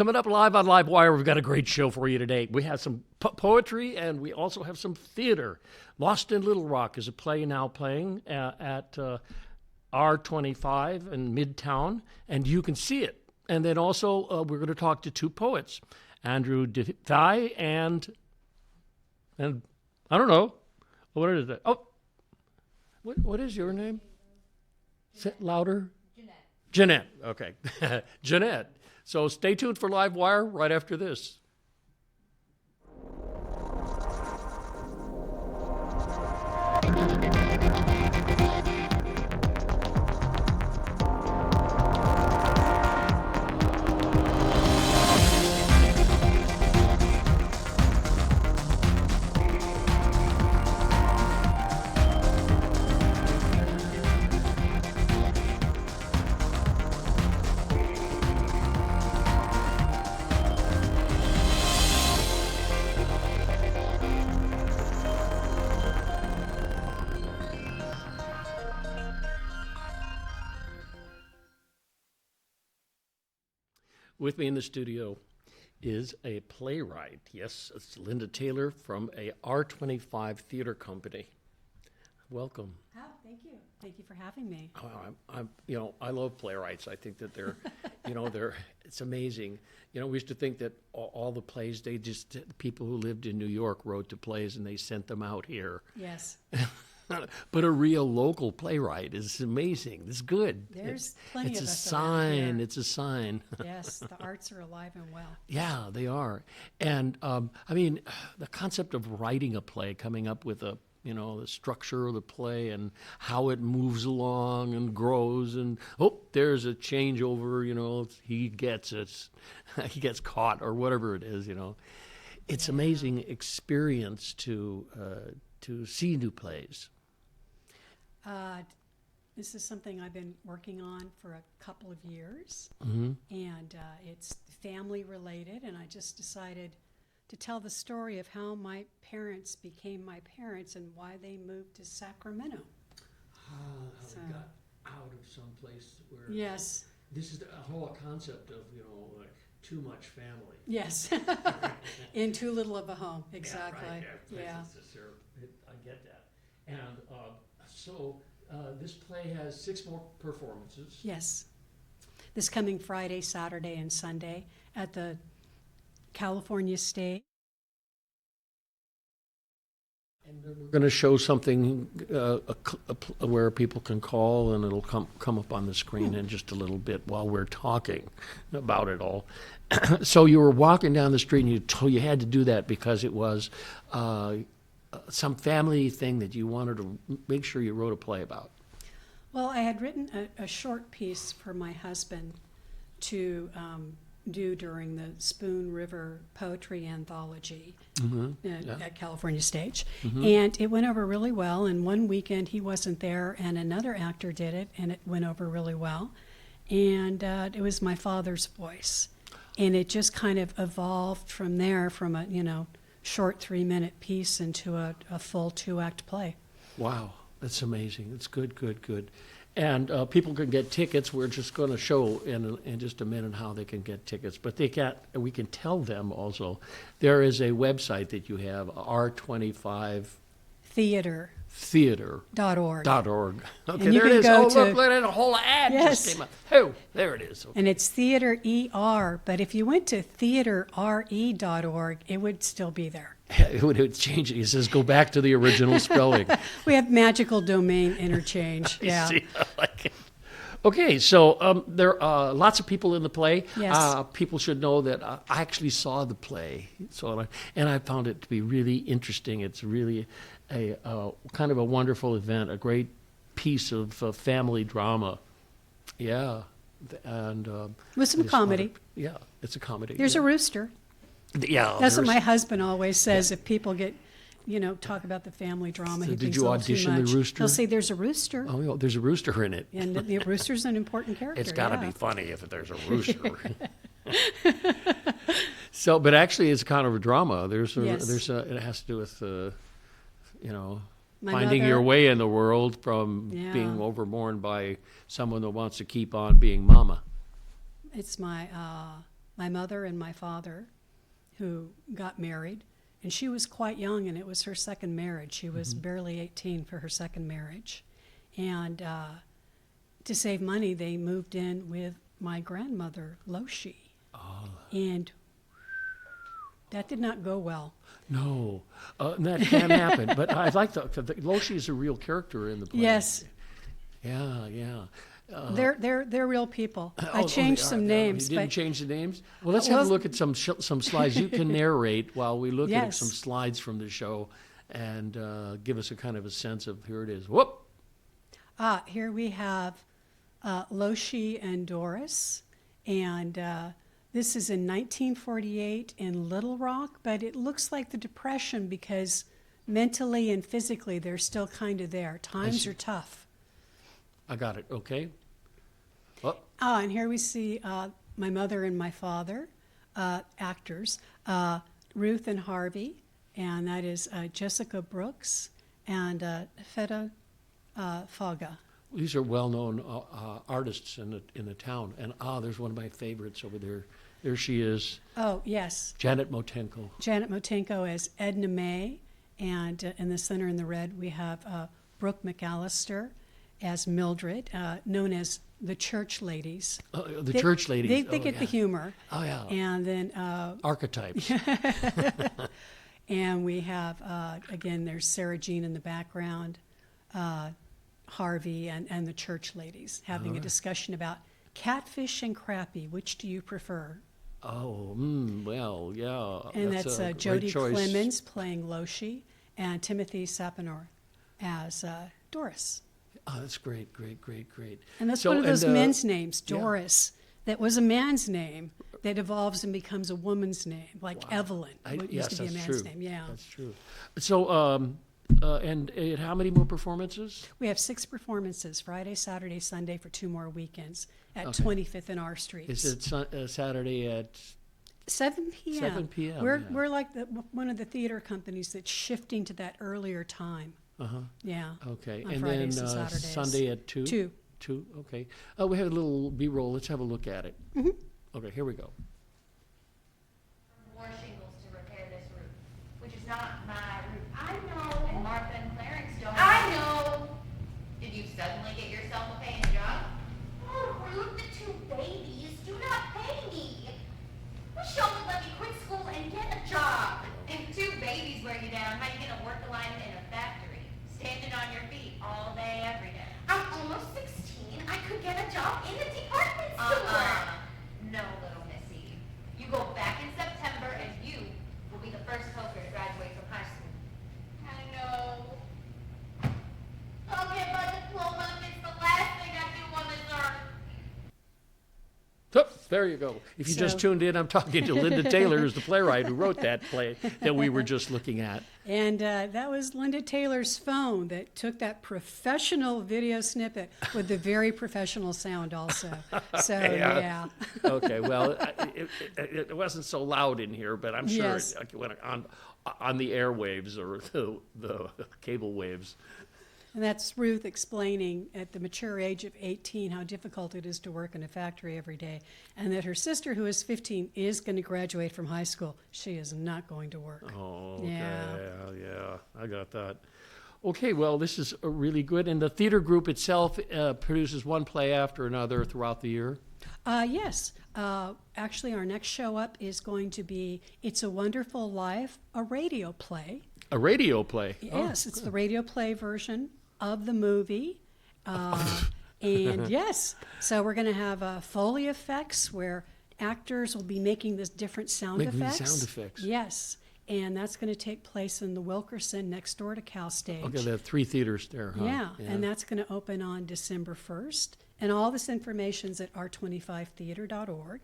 Coming up live on LiveWire, we've got a great show for you today. We have some poetry, and we also have some theater. Lost in Little Rock is a play now playing at R25 in Midtown, and you can see it. And then also, we're going to talk to two poets, Andrew DeThai and I don't know, what is it? Oh, what is your name? Say it louder. Jeanette. Okay. Jeanette. So stay tuned for LiveWire right after this. With me in the studio is a playwright. Yes, it's Linda Taylor from a R25 theater company. Welcome. Oh, thank you. Thank you for having me. I love playwrights. I think that they're, it's amazing. We used to think that all the plays, people who lived in New York wrote the plays and they sent them out here. Yes. But a real local playwright is amazing. It's good. There's plenty of us around here. It's a sign. Yes, the arts are alive and well. Yeah, they are. And the concept of writing a play, coming up with the structure of the play and how it moves along and grows, and there's a changeover. He gets caught or whatever it is. It's amazing experience to see new plays. This is something I've been working on for a couple of years, Mm-hmm. and it's family related, and I just decided to tell the story of how my parents became my parents and why they moved to Sacramento. How they got out of some place where... Yes. This is the whole concept of, like too much family. Yes. In too little of a home. Exactly. Yeah. I get that. And so this play has 6 more performances. Yes. This coming Friday, Saturday, and Sunday at the California State. And then we're going to show something where people can call, and it'll come up on the screen in just a little bit while we're talking about it all. So you were walking down the street, and you had to do that because it was some family thing that you wanted to make sure you wrote a play about. Well, I had written a short piece for my husband to do during the Spoon River Poetry Anthology at California Stage. Mm-hmm. And it went over really well. And one weekend he wasn't there, and another actor did it, and it went over really well. And it was my father's voice. And it just kind of evolved from there, from a short 3-minute piece into a full 2-act play. Wow, that's amazing. It's good. And people can get tickets. We're just going to show in just a minute how they can get tickets. But we can tell them also. There is a website that you have, R25 Theater.org. Okay, and you there it can is. go Look, at a whole ad Yes. just came up. Oh, there it is. Okay. And it's Theater ER, but if you went to theaterre.org, it would still be there. It would change it. He says, go back to the original spelling. We have magical domain interchange. Yeah. See, I like it. Okay, so there are lots of people in the play. Yes. People should know that I actually saw the play, and I found it to be really interesting. It's really a kind of a wonderful event, a great piece of family drama. Yeah, and With some comedy. Yeah, it's a comedy. There's a rooster. Yeah, That's what my husband always says. If people get, talk about the family drama, he Did thinks you a little too audition the much. rooster? He'll say, "There's a rooster," Oh, yeah, there's a rooster in it. and the rooster's an important character. It's got to yeah. be funny if there's a rooster. So, but actually, it's kind of a drama. Yes. It has to do with, My finding mother- your way in the world from Yeah. being overborne by someone that wants to keep on being mama. It's my my mother and my father, who got married, and she was quite young, and it was her second marriage. She was barely 18 for her second marriage. And to save money, they moved in with my grandmother, Loshi. Oh. And that did not go well. No, that can happen. But I like the Loshi is a real character in the play. Yes. Yeah. They're real people. I changed some names. You didn't change the names? Well, let's have a look at some slides. You can narrate while we look at some slides from the show and give us a kind of a sense of, here it is. Whoop! Here we have Loshi and Doris. And this is in 1948 in Little Rock, but it looks like the Depression because mentally and physically they're still kind of there. Times are tough. I got it. Okay. Oh. And here we see my mother and my father, actors, Ruth and Harvey, and that is Jessica Brooks and Feta Faga. These are well-known artists in the town, and there's one of my favorites over there. There she is. Oh yes. Janet Motenko. Janet Motenko as Edna May, and in the center in the red we have Brooke McAllister as Mildred, known as the Church Ladies. The Church Ladies. They get the humor. Oh yeah. And then archetypes. And we have again, there's Sarah Jean in the background. Harvey and the Church Ladies having a discussion about catfish and crappie. Which do you prefer? Oh, well, yeah. And that's a Jodie great choice. Clemens playing Loshi and Timothy Sapinor as Doris. Oh, that's great. And that's one of those men's names, Doris, that was a man's name that evolves and becomes a woman's name, like Evelyn. Used to be a man's name, yeah. That's true. So, and how many more performances? We have 6 performances, Friday, Saturday, Sunday, for 2 more weekends at 25th and R Street. Is it Saturday at 7 p.m.? 7 p.m. We're like one of the theater companies that's shifting to that earlier time. Yeah. Okay. On And Fridays then and Saturdays. Sunday at 2? 2. 2, okay. We have a little B-roll. Let's have a look at it. Okay, here we go. More shingles to repair this roof, which is not my roof. I know. And Martha and Clarence don't. I know. Did you suddenly get yourself a paying job? Oh, Ruth, the 2 babies do not pay me. Michelle would let me quit school and get a job. If 2 babies wear you down, how are you going to work a line in a factory? Standing on your feet all day, every day. I'm almost 16. I could get a job in a department store. No, little missy. You go back in September and you will be the first poker to graduate from high school. I know. I'll get my diploma if it's the last thing I do on this earth. Oh, there you go. If you just tuned in, I'm talking to Linda Taylor, who's the playwright who wrote that play that we were just looking at. And that was Linda Taylor's phone that took that professional video snippet with the very professional sound also. So, yeah. Okay, well, it wasn't so loud in here, but I'm sure Yes. it went on the airwaves or the cable waves. And that's Ruth explaining at the mature age of 18 how difficult it is to work in a factory every day, and that her sister, who is 15, is going to graduate from high school. She is not going to work. Oh, okay. Yeah. I got that. Okay, well, this is really good. And the theater group itself produces one play after another throughout the year? Yes. Actually, our next show up is going to be It's a Wonderful Life, a radio play. A radio play? Yes, it's the radio play version of the movie. And yes, so we're going to have Foley effects where actors will be making this different sound effects. Sound effects. Yes, and that's going to take place in the Wilkerson next door to Cal Stage. Okay, there are 3 theaters there, huh? Yeah, and that's going to open on December 1st. And all this information's at r25theater.org.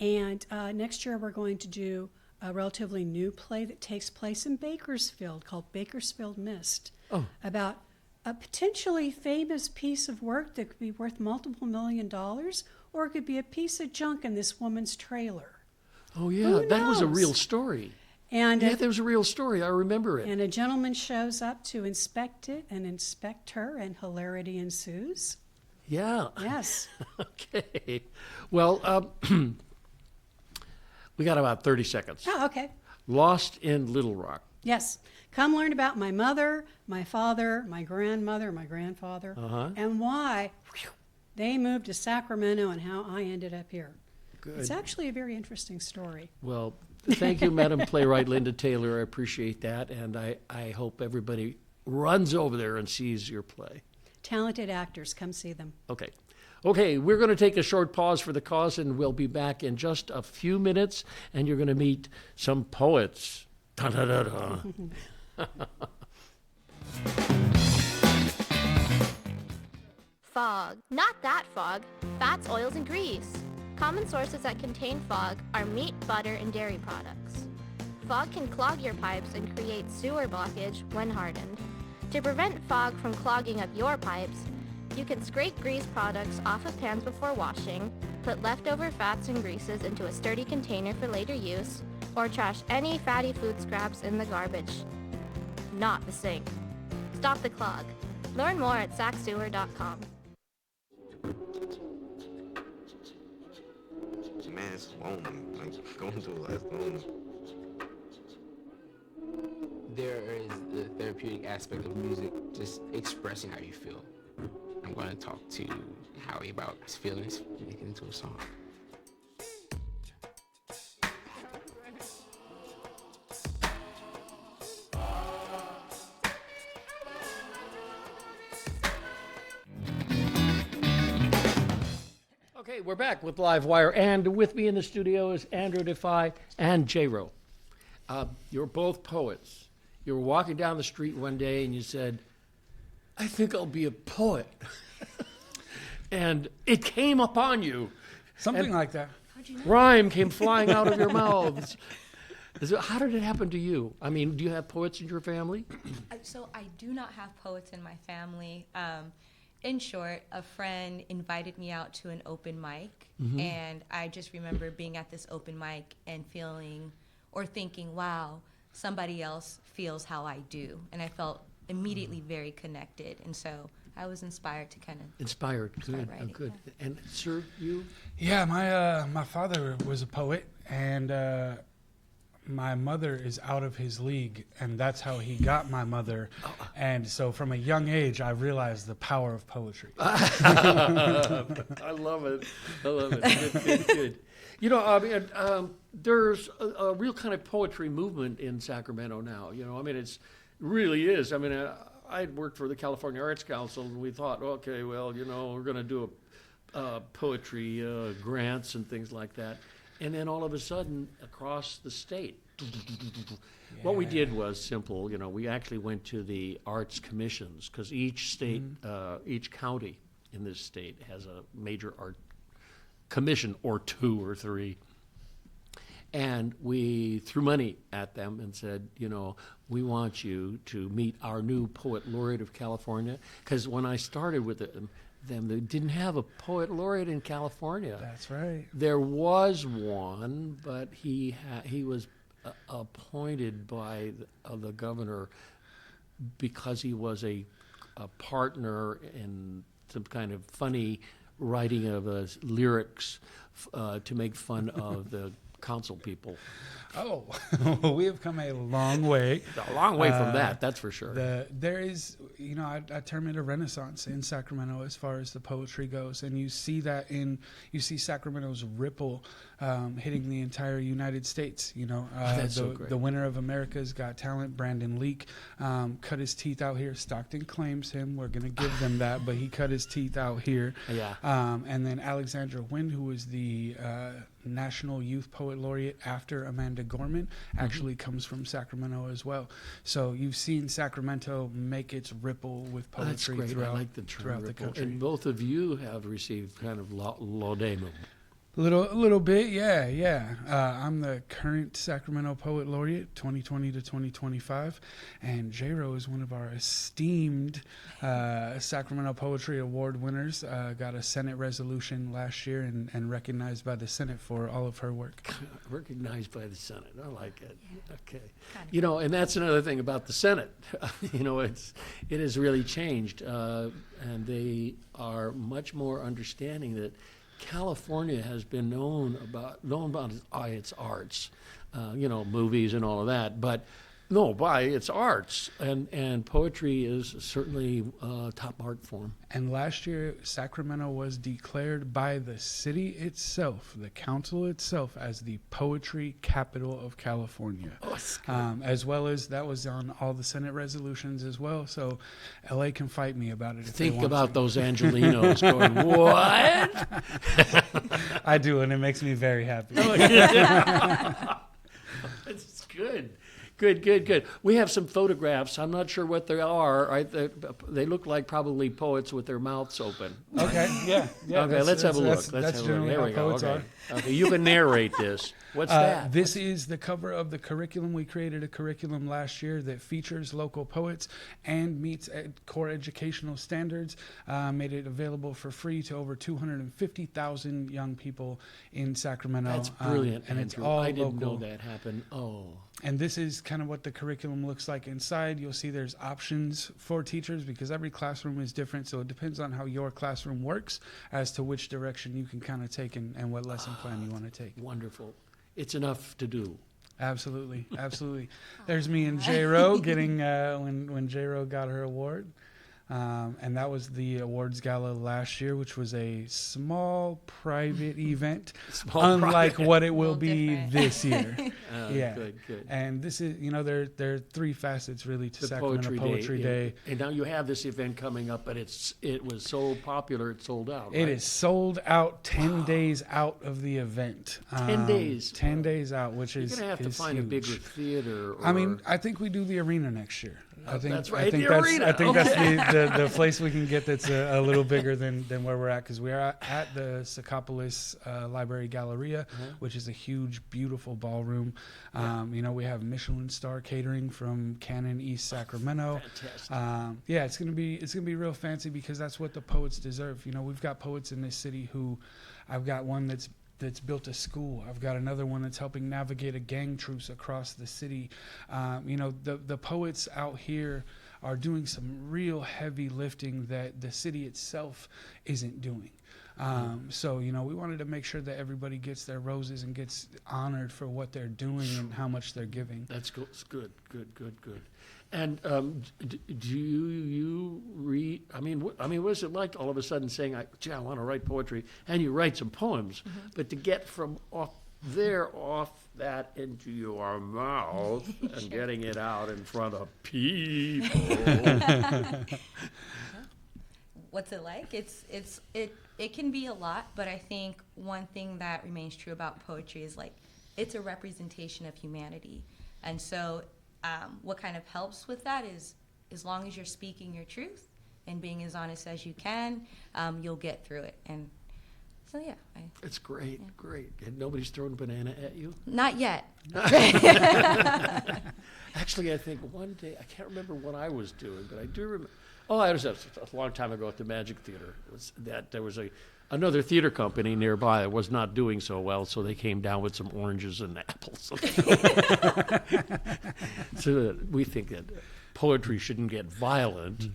And next year we're going to do a relatively new play that takes place in Bakersfield called Bakersfield Mist, about a potentially famous piece of work that could be worth multiple $1 million, or it could be a piece of junk in this woman's trailer. Oh, yeah, that was a real story. And yeah, there was a real story. I remember it. And a gentleman shows up to inspect it and inspect her, and hilarity ensues. Yeah. Yes. Okay. Well, We got about 30 seconds. Oh, okay. Lost in Little Rock. Yes. Come learn about my mother, my father, my grandmother, my grandfather, and why they moved to Sacramento and how I ended up here. Good. It's actually a very interesting story. Well, thank you, Madam Playwright Linda Taylor. I appreciate that, and I hope everybody runs over there and sees your play. Talented actors, come see them. Okay. Okay, we're going to take a short pause for the cause, and we'll be back in just a few minutes, and you're going to meet some poets. Da-da-da-da. Fog. Not that fog. Fats, oils, and grease. Common sources that contain fog are meat, butter, and dairy products. Fog can clog your pipes and create sewer blockage when hardened. To prevent fog from clogging up your pipes, you can scrape grease products off of pans before washing, put leftover fats and greases into a sturdy container for later use, or trash any fatty food scraps in the garbage. Not the sink. Stop the clog. Learn more at sacsewer.com. Man, it's lonely. I'm going through life lonely. There is the therapeutic aspect of music, just expressing how you feel. I'm going to talk to Howie about his feelings, make it into a song. Okay, we're back with LiveWire, and with me in the studio is Andrew Defy and J-Ro. You're both poets. You were walking down the street one day and you said, I think I'll be a poet. And it came upon you. Something like that. Rhyme came flying out of your mouths. How did it happen to you? I mean, do you have poets in your family? So I do not have poets in my family. In short, a friend invited me out to an open mic, and I just remember being at this open mic and feeling or thinking, wow, somebody else feels how I do. And I felt immediately very connected. And so I was inspired to kind of Inspired. Good. writing, Good. And sir, you? Yeah, my father was a poet, and my mother is out of his league, and that's how he got my mother. And so from a young age, I realized the power of poetry. I love it. I love it. Good. You know, I mean, there's a real kind of poetry movement in Sacramento now. You know, I mean, it really is. I mean, I'd worked for the California Arts Council, and we thought, okay, well, you know, we're going to do poetry grants and things like that. And then all of a sudden, across the state, what we did was simple. You know, we actually went to the arts commissions, because each state, each county in this state has a major art commission, or two or three. And we threw money at them and said, you know, we want you to meet our new poet laureate of California. Because when I started with them, they didn't have a poet laureate in California. That's right. There was one, but he was appointed by the governor because he was a partner in some kind of funny writing of lyrics to make fun of the council people. Oh, well, we have come a long way. A long way from that, that's for sure. There is, you know, I term it a renaissance in Sacramento as far as the poetry goes, and you see that you see Sacramento's ripple hitting the entire United States. You know, That's so great. The winner of America's Got Talent, Brandon Leake, cut his teeth out here. Stockton claims him. We're going to give them that, but he cut his teeth out here. Yeah. And then Alexandra Wynn, who was the National Youth Poet Laureate after Amanda Gorman, actually comes from Sacramento as well. So you've seen Sacramento make its ripple with poetry That's great. throughout, I like the term throughout the ripple. country. And both of you have received kind of laudamum. A little bit, yeah. I'm the current Sacramento Poet Laureate, 2020 to 2025, and J-Ro is one of our esteemed Sacramento Poetry Award winners. Got a Senate resolution last year and recognized by the Senate for all of her work. Recognized by the Senate. I like it. Okay. You know, and that's another thing about the Senate. You know, it has really changed, and they are much more understanding that California has been known about its arts, movies and all of that, but no, by its arts, and poetry is certainly a top art form. And last year, Sacramento was declared by the city itself, the council itself, as the poetry capital of California. As well as that was on all the Senate resolutions as well. So LA can fight me about it if they Think want about to. those Angelinos going, what? I do, and it makes me very happy. It's good. Good. We have some photographs. I'm not sure what they are. Right? They look like probably poets with their mouths open. Okay, yeah. Okay, let's have a look. That's generally how poets are. Okay, you can narrate this. What's that? This is the cover of the curriculum. We created a curriculum last year that features local poets and meets core educational standards. Made it available for free to over 250,000 young people in Sacramento. That's brilliant, and Andrew. it's all I didn't local. know that happened. Oh. And this is kind of what the curriculum looks like inside. You'll see there's options for teachers because every classroom is different. So it depends on how your classroom works as to which direction you can kind of take and what lesson plan you want to take. Wonderful. It's enough to do. Absolutely. There's me and J-Ro getting, when J-Ro got her award. And that was the awards gala last year, which was a small private event, unlike what it will be different. this year. Yeah. Good. And this is, there are three facets really to The Sacramento Poetry Day. And now you have this event coming up, but it was so popular it sold out. It right? is sold out 10 days out of the event. 10 days. 10 days out, which is You're gonna have to is find huge. a bigger theater. I mean, I think we do the arena next year. That's right, I think the that's arena. I think Okay. that's the place we can get that's a little bigger than where we're at, because we are at the Sacramento Library Galleria, which is a huge, beautiful ballroom. We have Michelin star catering from Cannon East Sacramento. Fantastic. It's gonna be real fancy because that's what the poets deserve. We've got poets in this city who, I've got one that's built a school. I've got another one that's helping navigate a gang truce across the city. The poets out here are doing some real heavy lifting that the city itself isn't doing. So we wanted to make sure that everybody gets their roses and gets honored for what they're doing and how much they're giving. That's good. Good. And do you read? I mean, what is it like all of a sudden saying, I want to write poetry, and you write some poems, but to get from off that into your mouth and getting it out in front of people? What's it like? It can be a lot, but I think one thing that remains true about poetry is it's a representation of humanity, and so. What kind of helps with that is as long as you're speaking your truth and being as honest as you can, you'll get through it. And so, yeah. It's great. And nobody's thrown a banana at you? Not yet. Actually, I think one day, I can't remember what I was doing, but I do remember. Oh, it was a long time ago at the Magic Theater. There was another theater company nearby that was not doing so well, so they came down with some oranges and apples. So we think that poetry shouldn't get violent.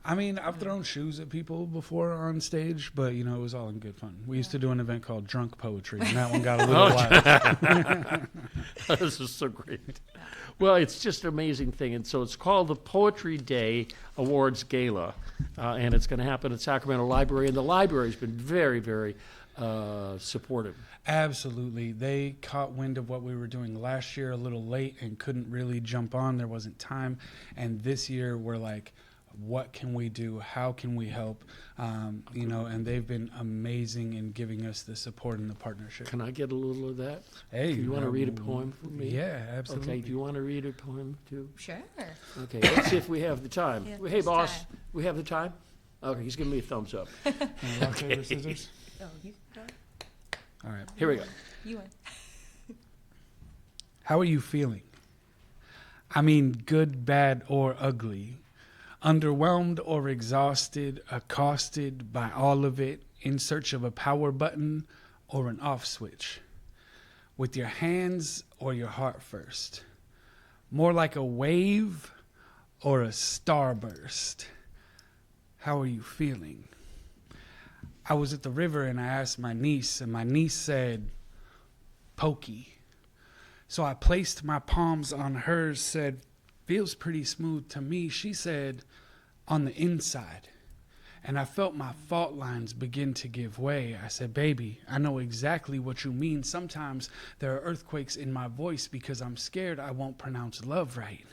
I mean, I've thrown shoes at people before on stage, but it was all in good fun. We used to do an event called Drunk Poetry, and that one got a little wild. This is so great. Well, it's just an amazing thing. And so it's called the Poetry Day Awards Gala. And it's going to happen at Sacramento Library. And the library's been very, very supportive. Absolutely. They caught wind of what we were doing last year a little late and couldn't really jump on. There wasn't time. And this year we're like, what can we do? How can we help? And they've been amazing in giving us the support and the partnership. Can I get a little of that? Hey, Do you want to read a poem for me? Yeah, absolutely. Okay, do you want to read a poem too? Sure. Okay, let's see if we have the time. Yeah, Hey, there's boss, time. we have the time? Okay, he's giving me a thumbs up. Rock, paper, scissors? Oh, you go. All right. Here we go. You win. How are you feeling? I mean, good, bad, or ugly. Underwhelmed or exhausted, accosted by all of it, in search of a power button or an off switch. With your hands or your heart first. More like a wave or a starburst. How are you feeling? I was at the river and I asked my niece, and my niece said, pokey. So I placed my palms on hers, said, feels pretty smooth to me. She said, on the inside. And I felt my fault lines begin to give way. I said, baby, I know exactly what you mean. Sometimes there are earthquakes in my voice because I'm scared I won't pronounce love right.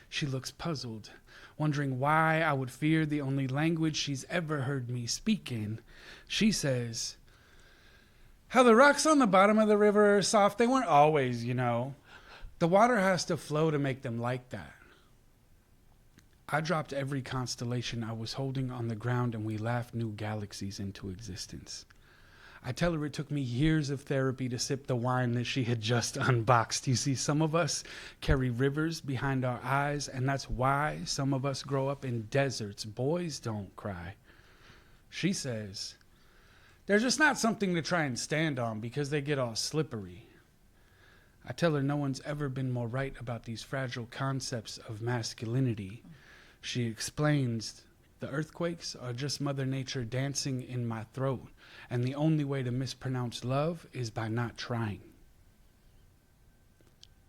She looks puzzled, wondering why I would fear the only language she's ever heard me speak in. She says, how the rocks on the bottom of the river are soft. They weren't always, you know. The water has to flow to make them like that. I dropped every constellation I was holding on the ground, and we laughed new galaxies into existence. I tell her it took me years of therapy to sip the wine that she had just unboxed. You see, some of us carry rivers behind our eyes, and that's why some of us grow up in deserts. Boys don't cry. She says, they're just not something to try and stand on because they get all slippery. I tell her no one's ever been more right about these fragile concepts of masculinity. She explains, the earthquakes are just Mother Nature dancing in my throat, and the only way to mispronounce love is by not trying.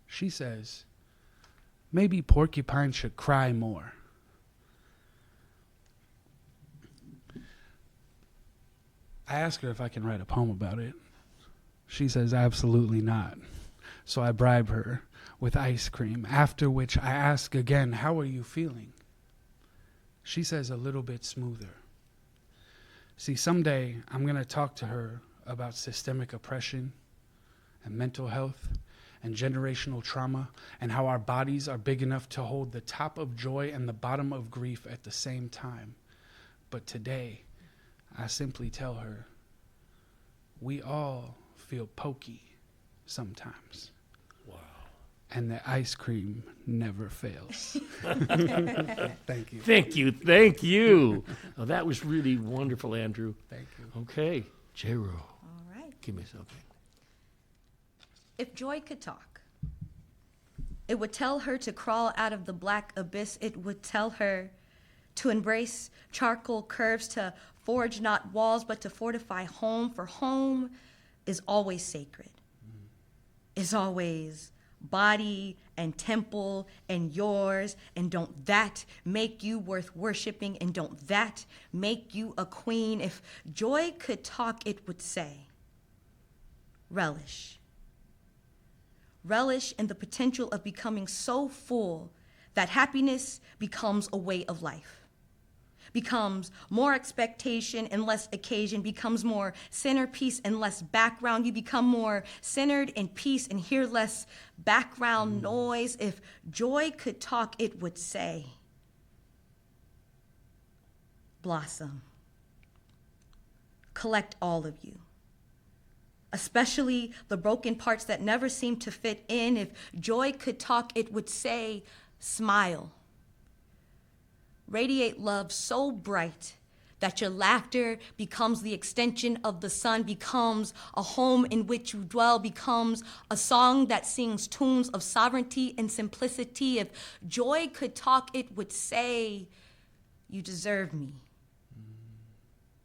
She says, maybe porcupine should cry more. I ask her if I can write a poem about it. She says absolutely not. So I bribe her with ice cream, after which I ask again, how are you feeling? She says a little bit smoother. See, someday I'm going to talk to her about systemic oppression and mental health and generational trauma and how our bodies are big enough to hold the top of joy and the bottom of grief at the same time. But today, I simply tell her, we all feel pokey sometimes. Wow. And the ice cream never fails. Thank you. Thank you. Thank you. Oh, that was really wonderful, Andrew. Thank you. Okay. J-Ro, All right. give me something. If joy could talk, it would tell her to crawl out of the black abyss. It would tell her to embrace charcoal curves, to forge not walls, but to fortify home. For home is always sacred, is always body and temple and yours. And don't that make you worth worshiping? And don't that make you a queen? If joy could talk, it would say, relish. Relish in the potential of becoming so full that happiness becomes a way of life, becomes more expectation and less occasion, becomes more centerpiece and less background. You become more centered in peace and hear less background noise. If joy could talk, it would say, blossom. Collect all of you, especially the broken parts that never seem to fit in. If joy could talk, it would say, smile. Radiate love so bright that your laughter becomes the extension of the sun, becomes a home in which you dwell, becomes a song that sings tunes of sovereignty and simplicity. If joy could talk, it would say, you deserve me.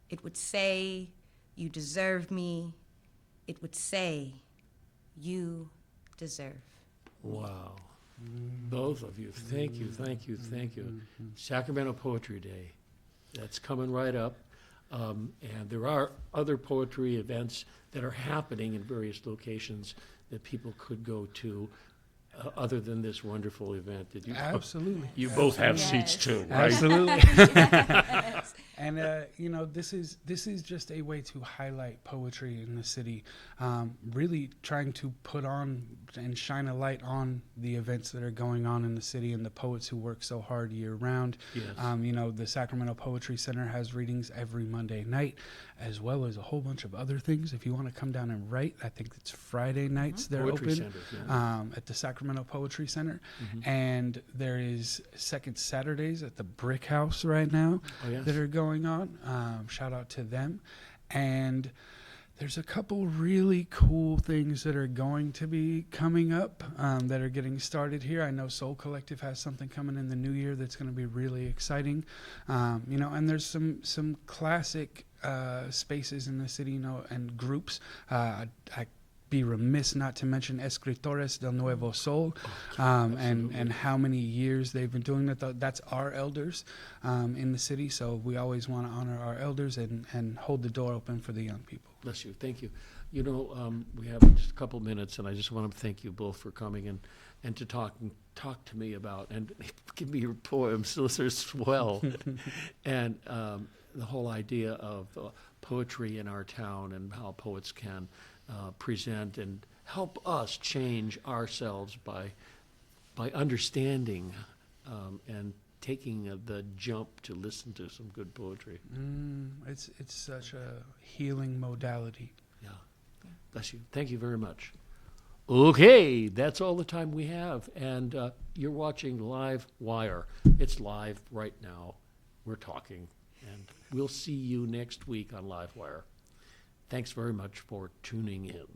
It would say, you deserve me. It would say, you deserve. Wow. Both of you. Thank you, thank you, thank you. Sacramento Poetry Day. That's coming right up. And there are other poetry events that are happening in various locations that people could go to other than this wonderful event. Did you? Absolutely. You both have Yes. seats too, right? Absolutely. Yes. And this is just a way to highlight poetry in the city. Really trying to put on and shine a light on the events that are going on in the city and the poets who work so hard year round. Yes. The Sacramento Poetry Center has readings every Monday night, as well as a whole bunch of other things. If you want to come down and write, I think it's Friday nights they're Poetry open Center, at the Sacramento Poetry Center. And there is second Saturdays at the Brick House right now Oh, yes. that are going on. Shout out to them. And There's a couple really cool things that are going to be coming up that are getting started here. I know Soul Collective has something coming in the new year that's going to be really exciting. And there's some classic spaces in the city, and groups. I'd be remiss not to mention Escritores del Nuevo Sol, and how many years they've been doing that. That's our elders in the city, so we always want to honor our elders and hold the door open for the young people. Bless you. Thank you. We have just a couple minutes, and I just want to thank you both for coming and to talk to me about, and give me your poems. Those are swell. And the whole idea of poetry in our town and how poets can present and help us change ourselves by understanding and taking the jump to listen to some good poetry. It's such a healing modality. Yeah. Bless you. Thank you very much. Okay, that's all the time we have. And you're watching LiveWire. It's live right now. We're talking. And we'll see you next week on LiveWire. Thanks very much for tuning in.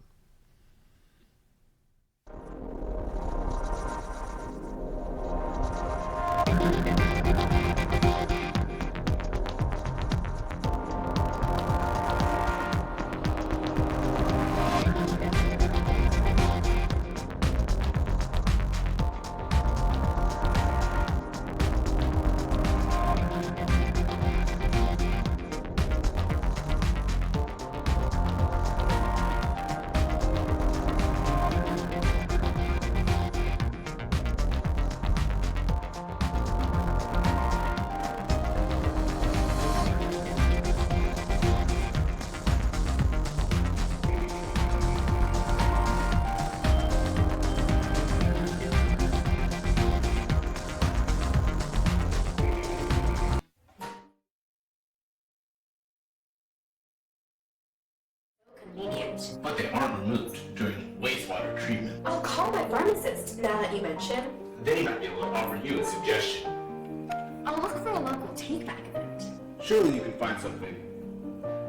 Convenient. But they aren't removed during wastewater treatment. I'll call my pharmacist now that you mention. They might be able to offer you a suggestion. I'll look for a local take-back event. Surely you can find something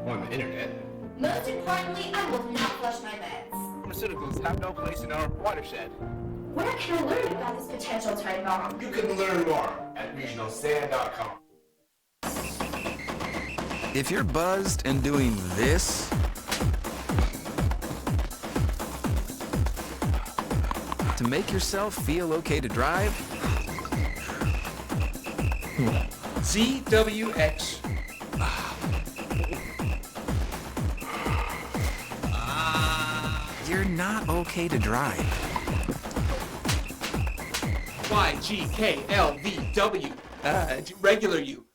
on the internet. Most importantly, I will not flush my meds. Pharmaceuticals have no place in our watershed. Where can I learn about this potential trade bomb? You can learn more at regionalsand.com. If you're buzzed and doing this, to make yourself feel okay to drive, ZWX. you're not okay to drive. YGKLVW. Regular you.